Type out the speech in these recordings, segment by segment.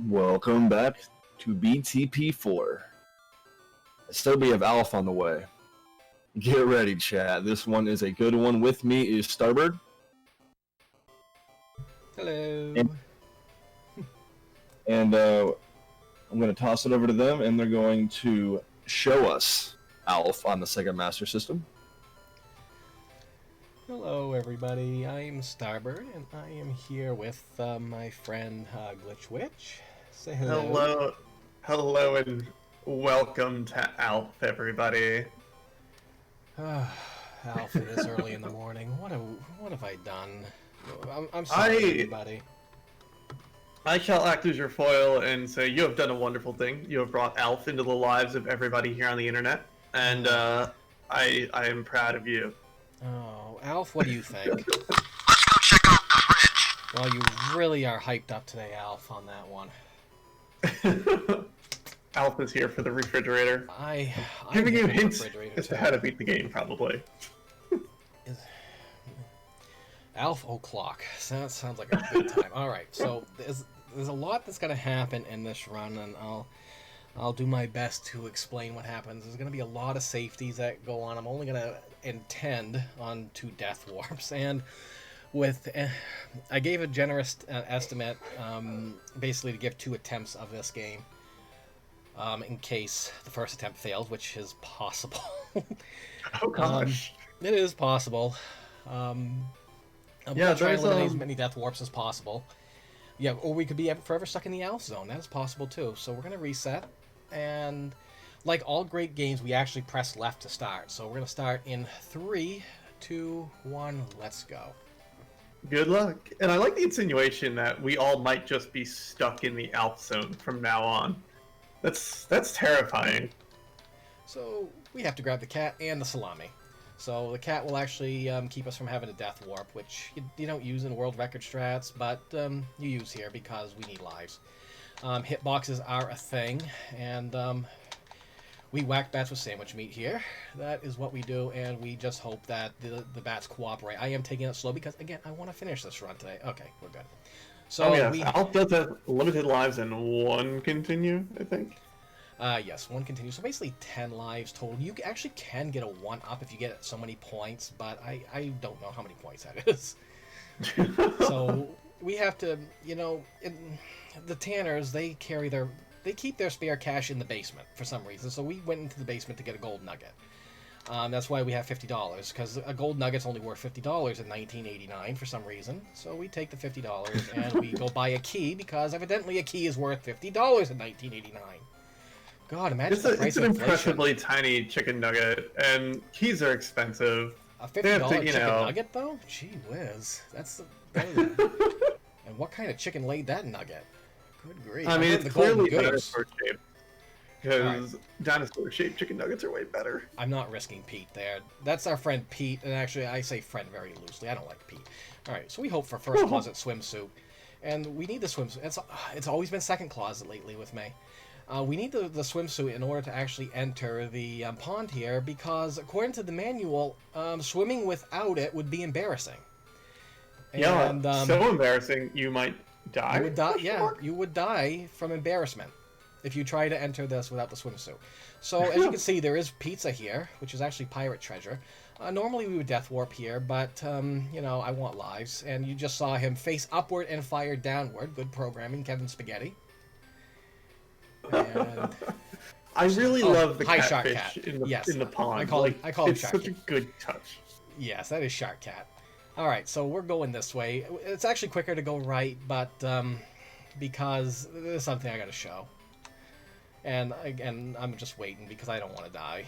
Welcome back to BTP4. Still we have ALF on the way. Get ready, chat. This one is a good one. With me is Starbird. Hello. And I'm going to toss it over to them, and they're going to show us ALF on the Sega Master System. Hello, everybody. I'm Starbird, and I am here with my friend Glitch Witch. Say hello. Hello. Hello, and welcome to ALF, everybody. Alf, it is early in the morning. What have I done? I'm sorry, everybody. I shall act as your foil and say you have done a wonderful thing. You have brought ALF into the lives of everybody here on the internet, and I am proud of you. Oh, Alf, what do you think? Let's go check out the fridge. Well, you really are hyped up today, Alf, on that one. ALF is here for the refrigerator. I'm Giving you here for the hints refrigerator, as to too. how to beat the game, probably. Alf O'Clock. So that sounds like a good time. All right, so there's a lot that's going to happen in this run, and I'll do my best to explain what happens. There's going to be a lot of safeties that go on. I'm only going to intend on 2 death warps, and with I gave a generous estimate, basically to give 2 attempts of this game, in case the first attempt fails, which is possible. Oh gosh. It is possible. I'm going to try and eliminate as many death warps as possible. Yeah, or we could be forever stuck in the ALF zone. That is possible too. So we're going to reset, and like all great games, we actually press left to start. So we're going to start in 3, 2, 1, let's go. Good luck. And I like the insinuation that we all might just be stuck in the ALF zone from now on. That's terrifying. So we have to grab the cat and the salami. So the cat will actually keep us from having a death warp, which you don't use in world record strats, but you use here because we need lives. Hitboxes are a thing, and we whack bats with sandwich meat here. That is what we do, and we just hope that the bats cooperate. I am taking it slow because, again, I want to finish this run today. Okay, we're good. So ALF does have limited lives and 1 continue, I think. Yes, 1 continues. So basically 10 lives total. You actually can get a 1-up if you get so many points, but I don't know how many points that is. So we have to, the Tanners, they keep their spare cash in the basement for some reason. So we went into the basement to get a gold nugget. That's why we have $50, because a gold nugget's only worth $50 in 1989 for some reason. So we take the $50 and we go buy a key, because evidently a key is worth $50 in 1989. God, imagine the price it's an of inflation. impressively tiny chicken nugget, and keys are expensive. A $50 chicken nugget, though? Gee whiz. And what kind of chicken laid that nugget? Good grief. I mean, it's the clearly golden dinosaur shaped, because dinosaur shaped chicken nuggets are way better. I'm not risking Pete there. That's our friend Pete, and actually I say friend very loosely. I don't like Pete. Alright, so we hope for first closet swimsuit. And we need the swimsuit. It's always been second closet lately with me. We need the swimsuit in order to actually enter the pond here, because according to the manual, swimming without it would be embarrassing. And, so embarrassing you might die. You would die. Yeah, you would die from embarrassment if you try to enter this without the swimsuit. So as you can see, there is pizza here, which is actually pirate treasure. Normally we would death warp here, but I want lives, and you just saw him face upward and fire downward. Good programming, Kevin Spaghetti. And I really love the Shark catfish Cat. in the pond. I call him it's Shark such Cat. a good touch. Yes, that is Shark Cat. All right, so we're going this way. It's actually quicker to go right, but because there's something I got to show. And again, I'm just waiting because I don't want to die.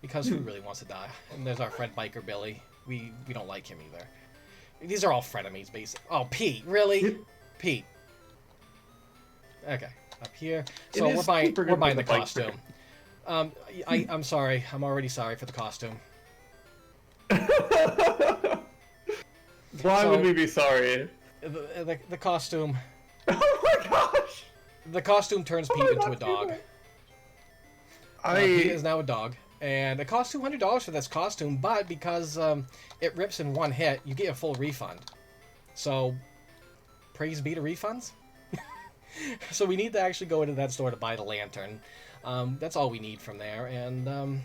Because who really wants to die? And there's our friend Biker Billy. We don't like him either. These are all frenemies, basically. Oh, Pete, really? Pete. Okay. Up here. So we're buying the costume. I'm sorry. I'm already sorry for the costume. Why would we be sorry? The costume. Oh my gosh! The costume turns Pete into a dog. Pete is now a dog. And it costs $200 for this costume, but because it rips in 1 hit, you get a full refund. So, praise be to refunds. So we need to actually go into that store to buy the lantern. That's all we need from there, and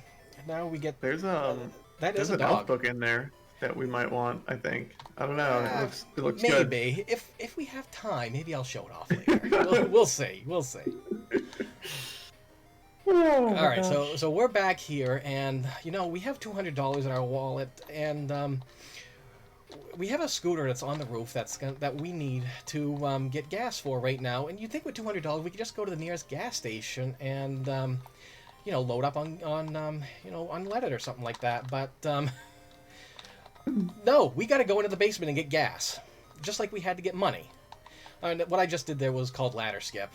now we get. There's that is there's a an elf dog. book in there that we might want. I think. I don't know. It looks good. Maybe if we have time, maybe I'll show it off later. We'll see. We'll see. Oh, All right, gosh. so we're back here, and we have $200 in our wallet, and we have a scooter that's on the roof that we need to get gas for right now. And you think with $200 we could just go to the nearest gas station and load up on unleaded or something like that. But no, we got to go into the basement and get gas, just like we had to get money. And what I just did there was called ladder skip.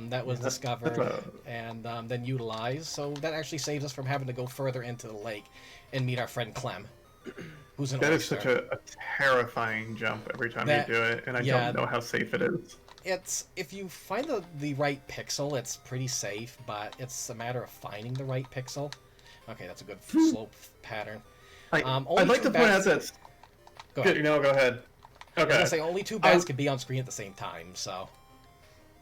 That was discovered and then utilized, so that actually saves us from having to go further into the lake and meet our friend Clem, who's an That is oyster. such a terrifying jump every time you do it, and I yeah. don't know how safe it is. It's if you find the right pixel, it's pretty safe, but it's a matter of finding the right pixel. Okay, that's a good slope pattern. I'd only like two to point out bats- that. Go ahead. No, go ahead. I was Okay. gonna say only two bats can be on screen at the same time, so.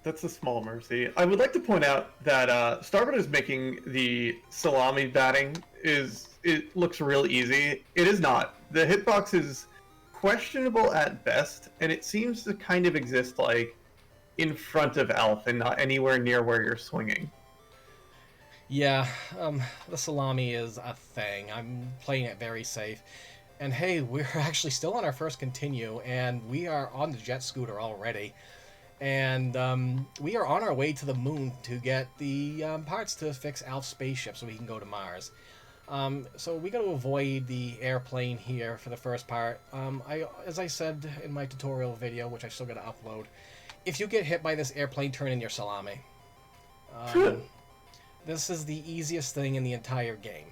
That's a small mercy. I would like to point out that Starbird is making the salami batting it looks real easy. It is not. The hitbox is questionable at best, and it seems to kind of exist like in front of Alf and not anywhere near where you're swinging. Yeah, the salami is a thing. I'm playing it very safe. And hey, we're actually still on our first continue, and we are on the jet scooter already. And we are on our way to the moon to get the parts to fix Alf's spaceship so we can go to Mars. So we got to avoid the airplane here for the first part. As I said in my tutorial video, which I still got to upload, if you get hit by this airplane, turn in your salami. This is the easiest thing in the entire game.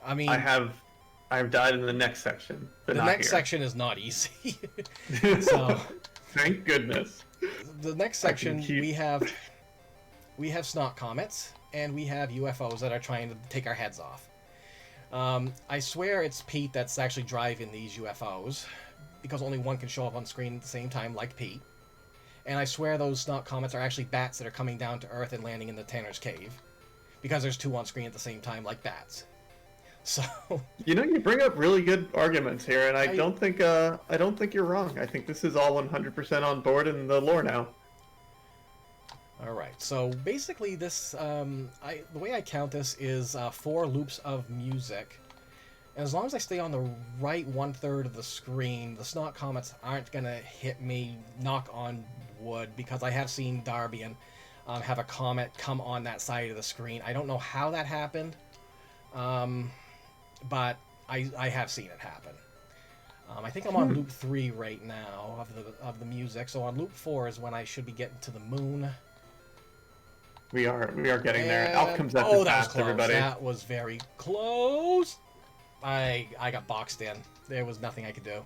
I mean, I've died in the next section, but the not next here. section is not easy. So Thank goodness. the next section we have snot comets and we have UFOs that are trying to take our heads off. I swear it's Pete that's actually driving these UFOs, because only one can show up on screen at the same time, like Pete. And I swear those snot comets are actually bats that are coming down to Earth and landing in the Tanner's Cave, because there's two on screen at the same time, like bats. So You bring up really good arguments here, and I don't think you're wrong. I think this is all 100% on board in the lore now. all right, so basically this the way I count this is 4 loops of music, and as long as I stay on the right 1/3 of the screen, the snot comets aren't gonna hit me, knock on wood, because I have seen Darbian have a comet come on that side of the screen. I don't know how that happened, but I have seen it happen. I think I'm on loop 3 right now of the music, so on loop 4 is when I should be getting to the moon. We are getting there. And- Alf comes up that was fast, close. everybody. That was very close. I got boxed in. There was nothing I could do.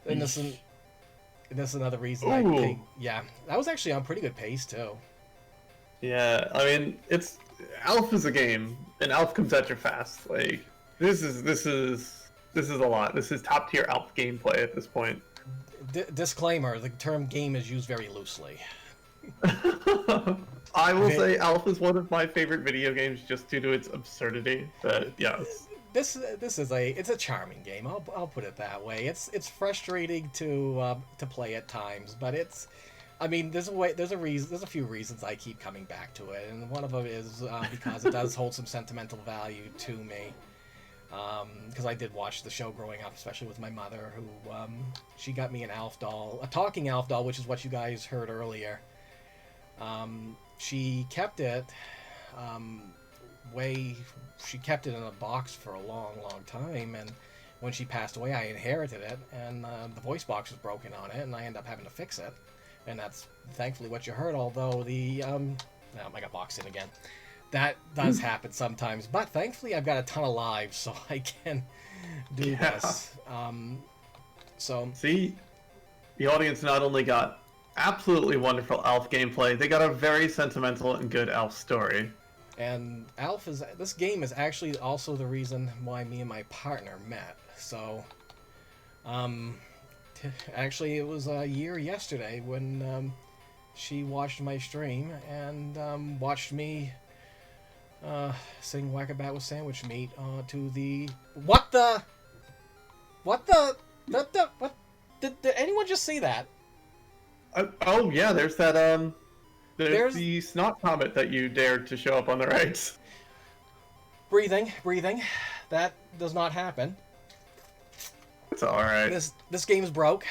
And this is another reason I Ooh. think. Yeah, that was actually on pretty good pace too. Yeah, I mean, Alf is a game, and Alf comes at you fast. Like this is a lot. This is top tier Alf gameplay at this point. Disclaimer: the term "game" is used very loosely. I will say Alf is one of my favorite video games just due to its absurdity. But yes. This is a charming game. I'll put it that way. It's frustrating to play at times, but there's a few reasons I keep coming back to it, and one of them is because it does hold some sentimental value to me. Because I did watch the show growing up, especially with my mother, who she got me an Alf doll, a talking Alf doll, which is what you guys heard earlier. She kept it. She kept it in a box for a long time, and when she passed away I inherited it, and the voice box was broken on it, and I ended up having to fix it, and that's thankfully what you heard, although I got boxed in again. That does happen sometimes, but thankfully I've got a ton of lives, so I can do this. So See, the audience not only got absolutely wonderful Alf gameplay, they got a very sentimental and good Alf story. And this game is actually also the reason why me and my partner met. So, actually, it was a year yesterday when she watched my stream and watched me sing Whack-A-Bat with Sandwich Meat to the... What the... What? Did anyone just see that? Oh yeah, there's that there's the snot comet that you dared to show up on the right. Breathing. That does not happen. It's all right. This game's broke.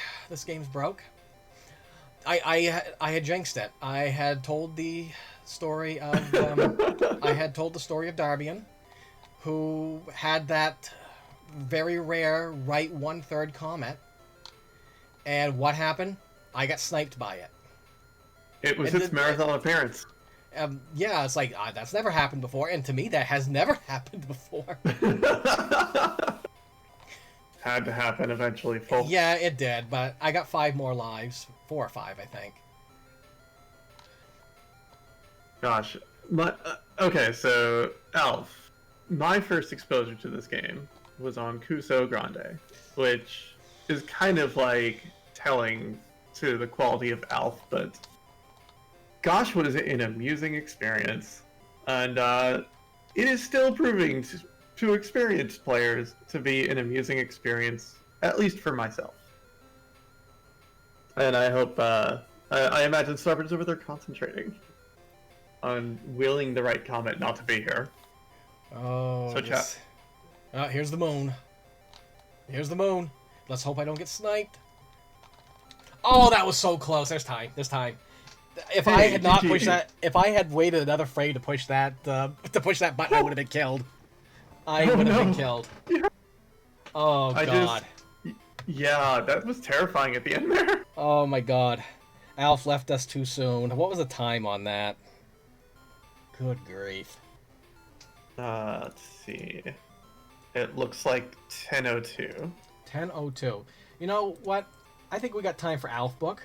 I had jinxed it. I had told the story of Darbian, who had that very rare right 1/3 comment, and what happened? I got sniped by it. It was its marathon appearance. Yeah, it's like that's never happened before, and to me that has never happened before. Had to happen eventually, folks. Yeah, it did, but I got 5 more lives. 4 or 5, I think. Gosh. Okay, so, ALF. My first exposure to this game was on Kuso Grande, which is kind of like telling to the quality of ALF, but gosh, was it an amusing experience. And it is still proving to experienced players to be an amusing experience, at least for myself. And I hope, I imagine Starbird's over there concentrating on willing the right comment not to be here. Oh, so chat. Here's the moon. Let's hope I don't get sniped. Oh, that was so close. There's time. If I had not pushed that, if I had waited another frame to push that button, I would have been killed. Been killed. Oh god. Yeah, that was terrifying at the end there. Oh my god. ALF left us too soon. What was the time on that? Good grief. Let's see. It looks like 10:02. 10:02. You know what? I think we got time for ALF book.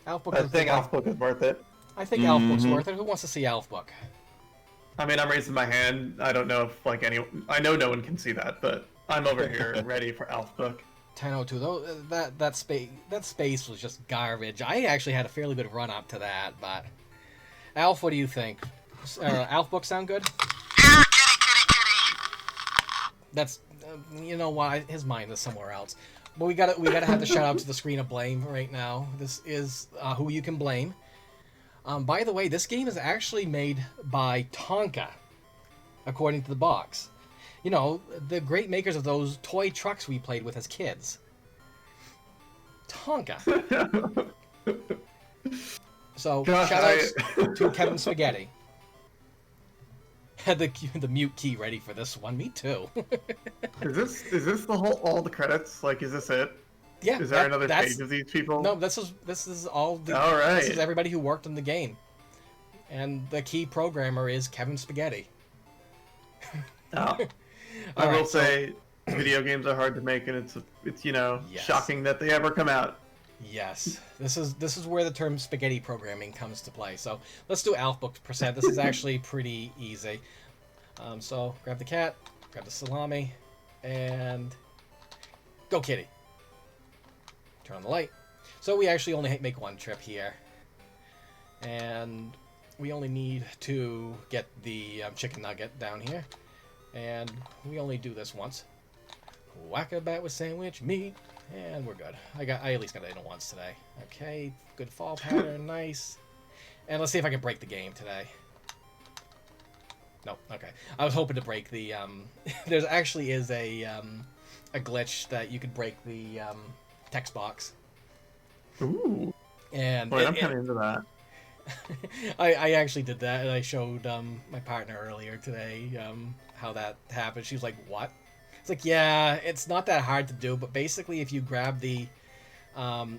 I think ALF book is worth it. I think ALF book's worth it. Who wants to see ALF book? I mean, I'm raising my hand. I don't know if anyone. I know no one can see that, but I'm over here ready for ALF book. 10:02. Though that space was just garbage. I actually had a fairly good run up to that, but ALF, what do you think? ALF book sound good? Here, kitty. That's you know why his mind is somewhere else. But we gotta have the shout out to the screen of blame right now. This is who you can blame. By the way, this game is actually made by Tonka, according to the box. You know, the great makers of those toy trucks we played with as kids. Tonka. So, shout-outs to Kevin Spaghetti. Had the mute key ready for this one. Me too. Is this all the credits? Like, is this it? Yeah. Is there another page of these people? No, this is all. All right. This is everybody who worked on the game, and the key programmer is Kevin Spaghetti. Oh. I will say, video games are hard to make, and it's Yes. shocking that they ever come out. Yes, this is where the term spaghetti programming comes to play. So let's do ALF book %. This is actually pretty easy. So grab the cat, grab the salami, and go kitty. Turn on the light. So we actually only make one trip here, and we only need to get the chicken nugget down here, and we only do this once. Whack-A-Bat with sandwich meat. And we're good. I at least got it in once today. Okay, good fall pattern, nice. And let's see if I can break the game today. No, okay. I was hoping to break the there's actually is a glitch that you could break the text box. Ooh. And I'm kind of into that. I actually did that, and I showed my partner earlier today how that happened. She was like, "What?" It's like, yeah, it's not that hard to do, but basically if you grab the nugget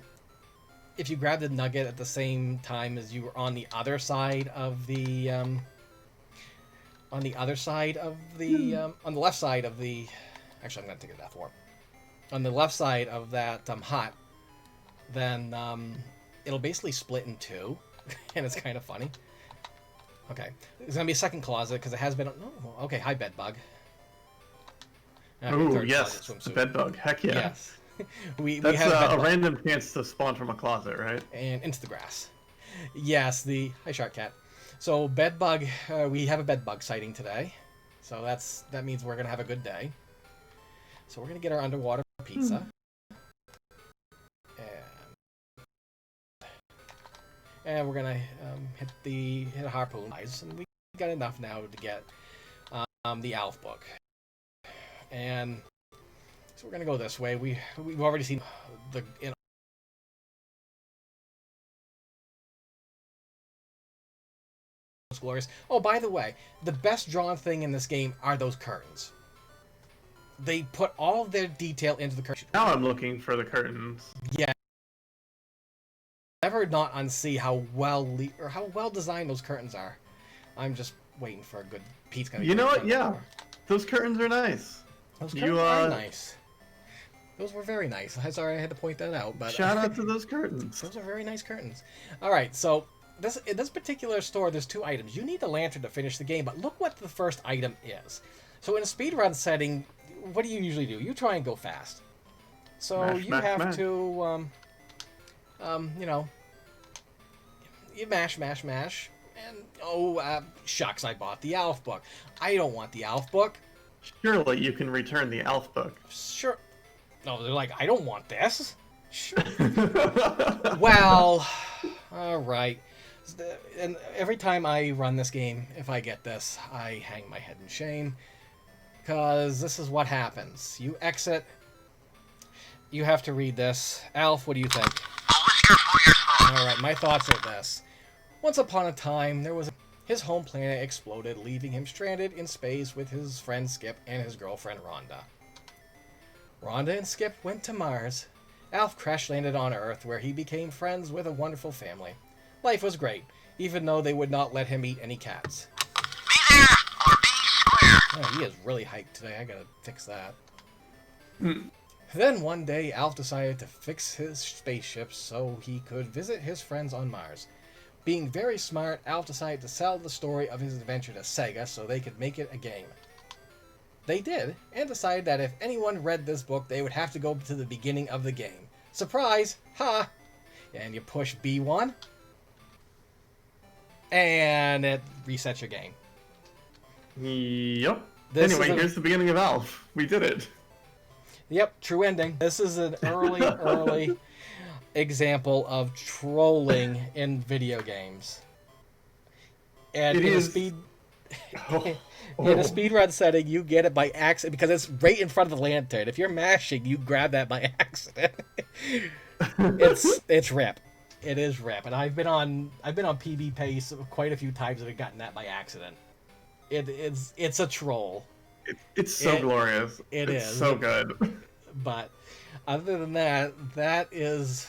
at the same time as you were on the other side of the on the left side of the actually I'm gonna take a death warp. On the left side of that hut, then it'll basically split in two, and it's kind of funny. Okay, there's gonna be a second closet because it has been. No, okay, hi bed bug. Oh yes, the bed bug. Heck yeah. Yes. we That's have a random chance to spawn from a closet, right? And into the grass. Yes, hi Shark Cat. So bedbug, we have a bedbug sighting today, so that means we're gonna have a good day. So we're gonna get our underwater pizza, and we're gonna hit a harpoon, and we got enough now to get the ALF book, and so we're gonna go this way. We've already seen the glorious. Oh, by the way, the best drawn thing in this game are those curtains. They put all of their detail into the curtains. Now I'm looking for the curtains. Yeah. Never not unsee how well designed those curtains are. I'm just waiting for a good pizza. You know what? Yeah, those curtains are nice. Those curtains are nice. Those were very nice. I'm sorry I had to point that out, but shout out to those curtains. Those are very nice curtains. All right, so in this particular store, there's 2 items. You need the lantern to finish the game, but look what the first item is. So in a speedrun setting, what do you usually do? You try and go fast. So you have to, you know, you mash, and shucks, I bought the ALF book. I don't want the ALF book. Surely you can return the ALF book. Sure. No, they're like, I don't want this. Sure. Well, all right. And every time I run this game, if I get this, I hang my head in shame. Because this is what happens. You exit. You have to read this. ALF, what do you think? Alright, my thoughts are this. Once upon a time, his home planet exploded, leaving him stranded in space with his friend Skip and his girlfriend Rhonda. Rhonda and Skip went to Mars. ALF crash-landed on Earth, where he became friends with a wonderful family. Life was great, even though they would not let him eat any cats. Be there or be square. Oh, he is really hyped today. I gotta fix that. Then one day, ALF decided to fix his spaceship so he could visit his friends on Mars. Being very smart, ALF decided to sell the story of his adventure to Sega so they could make it a game. They did, and decided that if anyone read this book, they would have to go to the beginning of the game. Surprise! Ha! And you push B1, and it resets your game. Yep. Anyway, here's the beginning of ALF. We did it. Yep, true ending. This is an early example of trolling in video games. And in a speedrun setting, you get it by accident because it's right in front of the lantern. If you're mashing, you grab that by accident. It's rip. It is rip. And I've been on PB pace quite a few times and I've gotten that by accident. It's a troll. It's so glorious. It's so good. But other than that, that is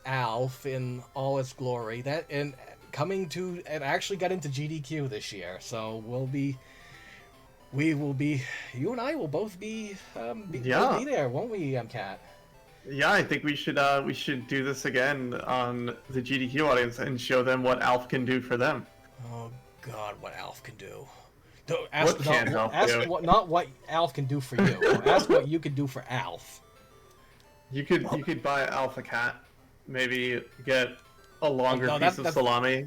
ALF in all its glory. It actually got into GDQ this year, so you and I will both be there, won't we, Kat? Yeah, I think we should do this again on the GDQ audience and show them what ALF can do for them. Oh God, what ALF can do. Not what ALF can do for you. Ask what you can do for ALF. You could buy ALF a cat, maybe get a longer piece of salami.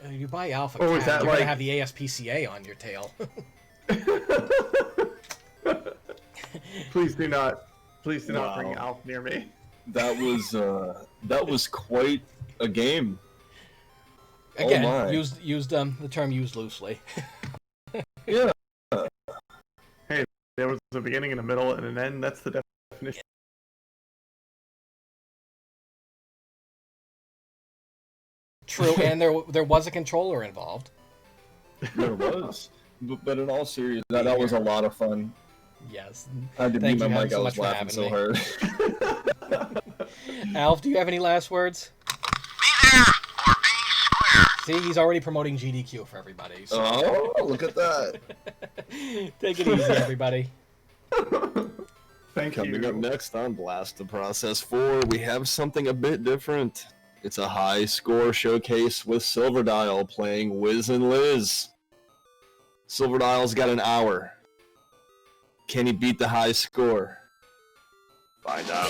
You buy ALF a cat, you're gonna have the ASPCA on your tail. Please do not bring ALF near me. That was quite a game. Again, used the term used loosely. Yeah. Hey, there was a beginning and a middle and an end. That's the definition. True, and there was a controller involved. There was, but in all seriousness, that was a lot of fun. Yes. I had to mute my mic. I was laughing so hard. ALF, do you have any last words? Be there or be square. See, he's already promoting GDQ for everybody. So. Oh, look at that. Take it easy, everybody. Thank you. Coming up next on Blast the Process 4, we have something a bit different. It's a high score showcase with Silverdial playing Wiz and Liz. Silverdial's got an hour. Can he beat the high score? Find out.